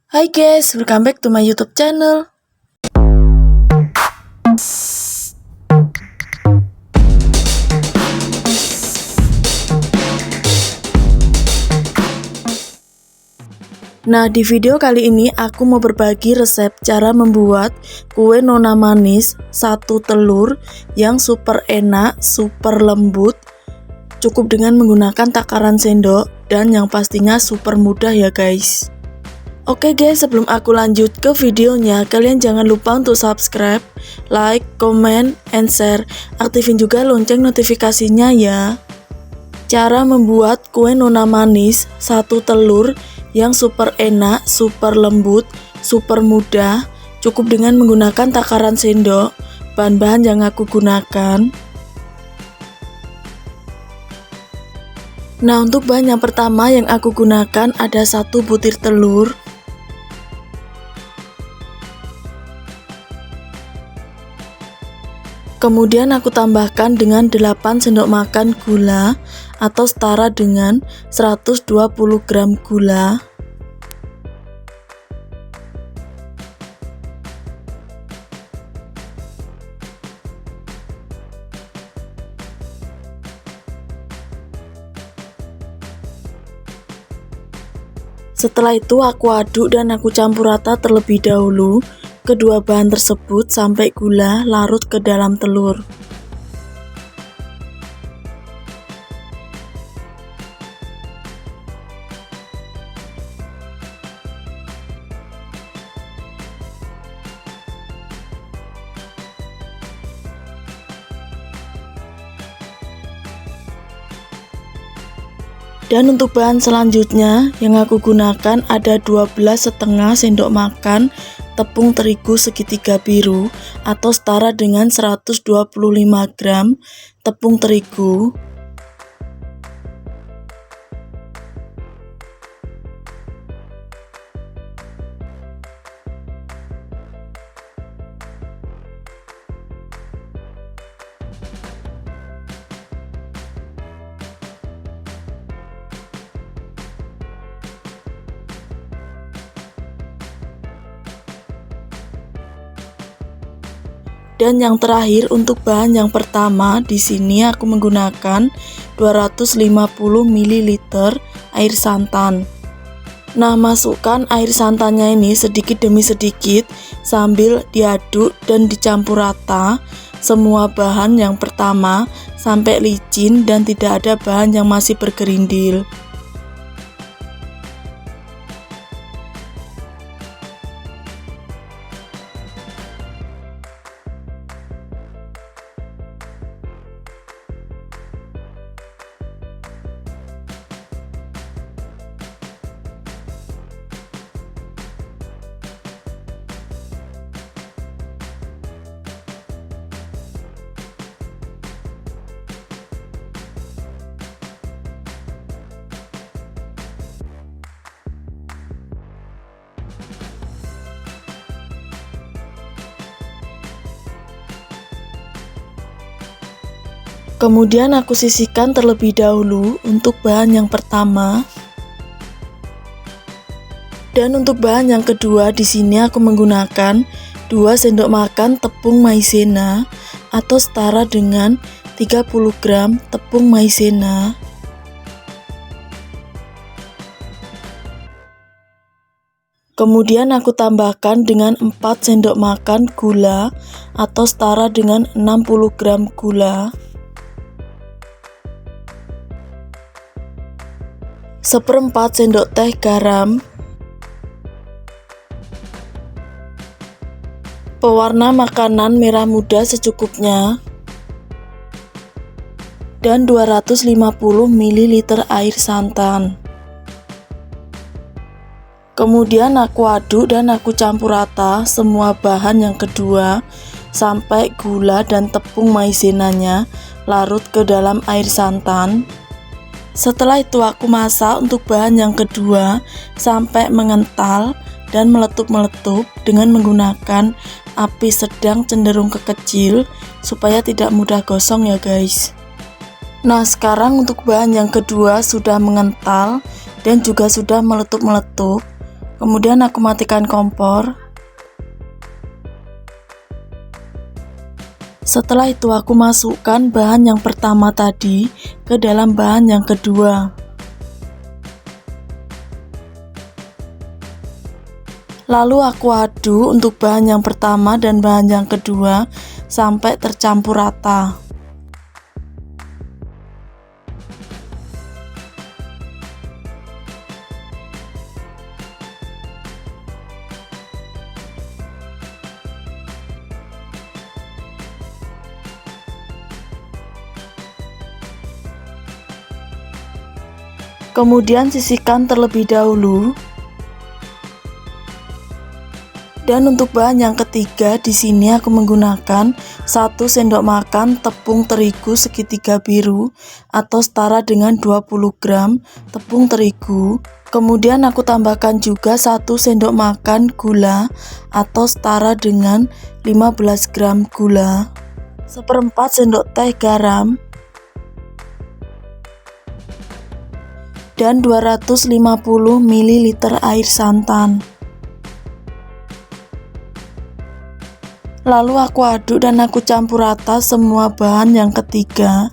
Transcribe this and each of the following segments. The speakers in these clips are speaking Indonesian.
Hai guys, welcome back to my YouTube channel. Nah, di video kali ini aku mau berbagi resep cara membuat kue nona manis satu telur yang super enak, super lembut, cukup dengan menggunakan takaran sendok dan yang pastinya super mudah ya guys. Oke guys, sebelum aku lanjut ke videonya, kalian jangan lupa untuk subscribe, like, comment, and share. Aktifin juga lonceng notifikasinya ya. Cara membuat kue nona manis satu telur yang super enak, super lembut, super mudah, cukup dengan menggunakan takaran sendok. Bahan-bahan yang aku gunakan. Nah, untuk bahan yang pertama yang aku gunakan ada 1 butir telur. Kemudian aku tambahkan dengan 8 sendok makan gula atau setara dengan 120 gram gula. Setelah itu aku aduk dan aku campur rata terlebih dahulu kedua bahan tersebut sampai gula larut ke dalam telur. Dan untuk bahan selanjutnya yang aku gunakan ada 12,5 sendok makan tepung terigu segitiga biru atau setara dengan 125 gram tepung terigu. Dan yang terakhir untuk bahan yang pertama, di sini aku menggunakan 250 ml air santan. Nah, masukkan air santannya ini sedikit demi sedikit sambil diaduk dan dicampur rata semua bahan yang pertama sampai licin dan tidak ada bahan yang masih bergerindil. Kemudian aku sisihkan terlebih dahulu untuk bahan yang pertama. Dan untuk bahan yang kedua di sini aku menggunakan 2 sendok makan tepung maizena atau setara dengan 30 gram tepung maizena. Kemudian aku tambahkan dengan 4 sendok makan gula atau setara dengan 60 gram gula. 1/4 sendok teh garam, pewarna makanan merah muda secukupnya, dan 250 ml air santan. Kemudian aku aduk dan aku campur rata semua bahan yang kedua sampai gula dan tepung maizenanya larut ke dalam air santan. Setelah itu aku masak untuk bahan yang kedua sampai mengental dan meletup-meletup dengan menggunakan api sedang cenderung ke kecil supaya tidak mudah gosong ya guys. Nah, sekarang untuk bahan yang kedua sudah mengental dan juga sudah meletup-meletup. Kemudian aku matikan kompor. Setelah itu aku masukkan bahan yang pertama tadi ke dalam bahan yang kedua. Lalu aku aduk untuk bahan yang pertama dan bahan yang kedua sampai tercampur rata. Kemudian sisihkan terlebih dahulu. Dan untuk bahan yang ketiga, di sini aku menggunakan 1 sendok makan tepung terigu segitiga biru atau setara dengan 20 gram tepung terigu. Kemudian aku tambahkan juga 1 sendok makan gula atau setara dengan 15 gram gula, 1/4 sendok teh garam, dan 250 ml air santan. Lalu aku aduk dan aku campur rata semua bahan yang ketiga.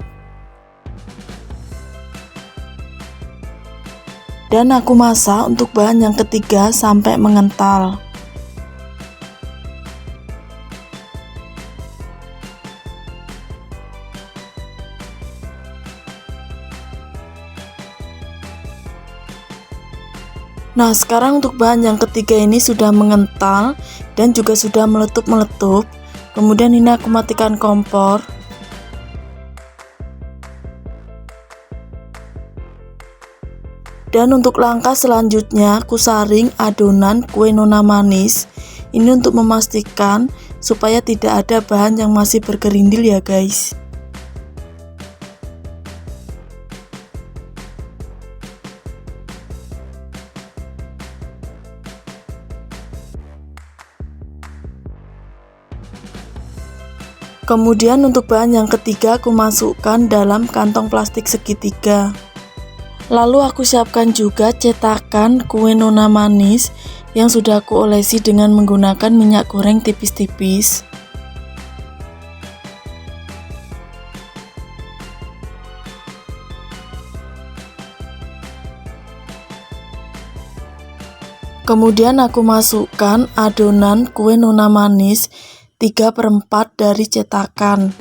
Dan aku masak untuk bahan yang ketiga sampai mengental. Nah, sekarang untuk bahan yang ketiga ini sudah mengental dan juga sudah meletup-meletup. Kemudian ini aku matikan kompor. Dan untuk langkah selanjutnya aku saring adonan kue nona manis. Ini untuk memastikan supaya tidak ada bahan yang masih bergerindil ya guys. Kemudian untuk bahan yang ketiga aku masukkan dalam kantong plastik segitiga. Lalu aku siapkan juga cetakan kue nona manis yang sudah aku olesi dengan menggunakan minyak goreng tipis-tipis. Kemudian aku masukkan adonan kue nona manis 3/4 dari cetakan.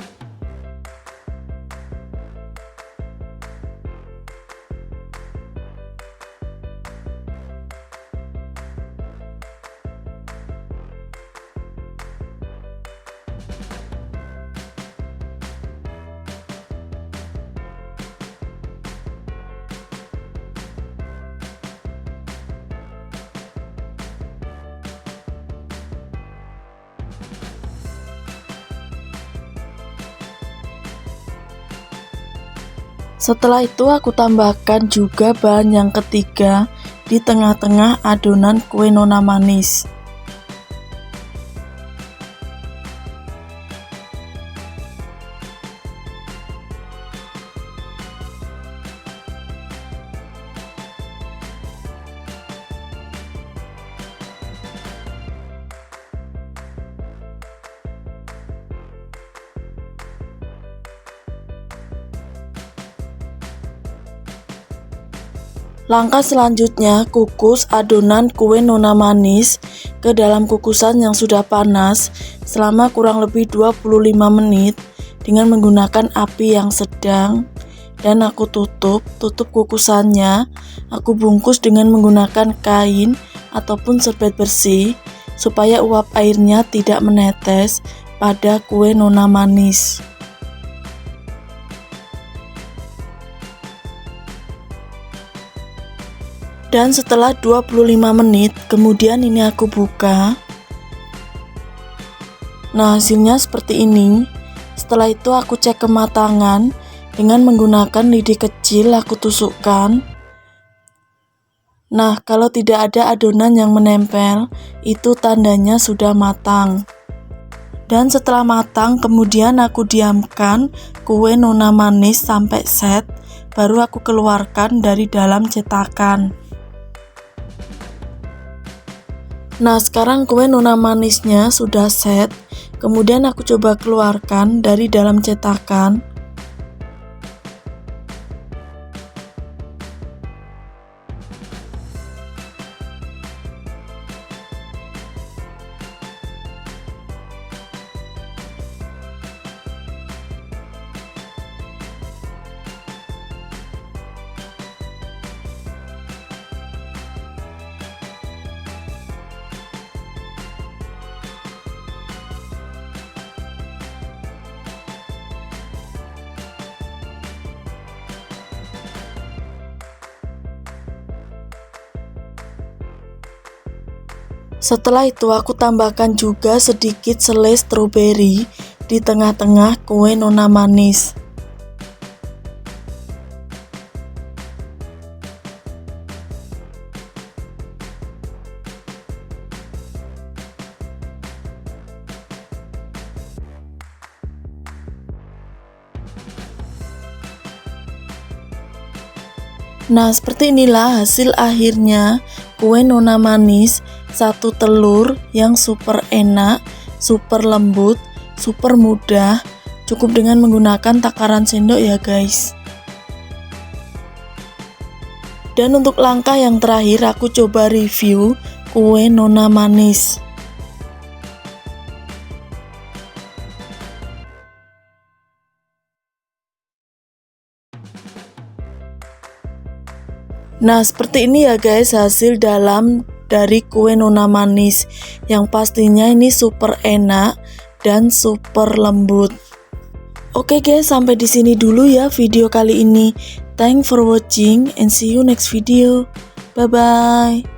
Setelah itu aku tambahkan juga bahan yang ketiga di tengah-tengah adonan kue nona manis. Langkah selanjutnya, kukus adonan kue nona manis ke dalam kukusan yang sudah panas selama kurang lebih 25 menit dengan menggunakan api yang sedang. Dan aku tutup kukusannya. Aku bungkus dengan menggunakan kain ataupun serbet bersih supaya uap airnya tidak menetes pada kue nona manis. Dan setelah 25 menit kemudian ini aku buka. Nah, hasilnya seperti ini. Setelah itu aku cek kematangan dengan menggunakan lidi kecil, aku tusukkan. Nah, kalau tidak ada adonan yang menempel, itu tandanya sudah matang. Dan setelah matang kemudian aku diamkan kue nona manis sampai set, baru aku keluarkan dari dalam cetakan. Nah, sekarang kue nona manisnya sudah set. Kemudian aku coba keluarkan dari dalam cetakan. Setelah itu aku tambahkan juga sedikit selai stroberi di tengah-tengah kue nona manis. Nah, seperti inilah hasil akhirnya kue nona manis satu telur yang super enak, super lembut, super mudah, cukup dengan menggunakan takaran sendok ya guys. Dan untuk langkah yang terakhir aku coba review kue nona manis. Nah, seperti ini ya guys hasil dalam dari kue nona manis yang pastinya ini super enak dan super lembut. Oke guys, sampai di sini dulu ya video kali ini. Thanks for watching and see you next video. Bye bye.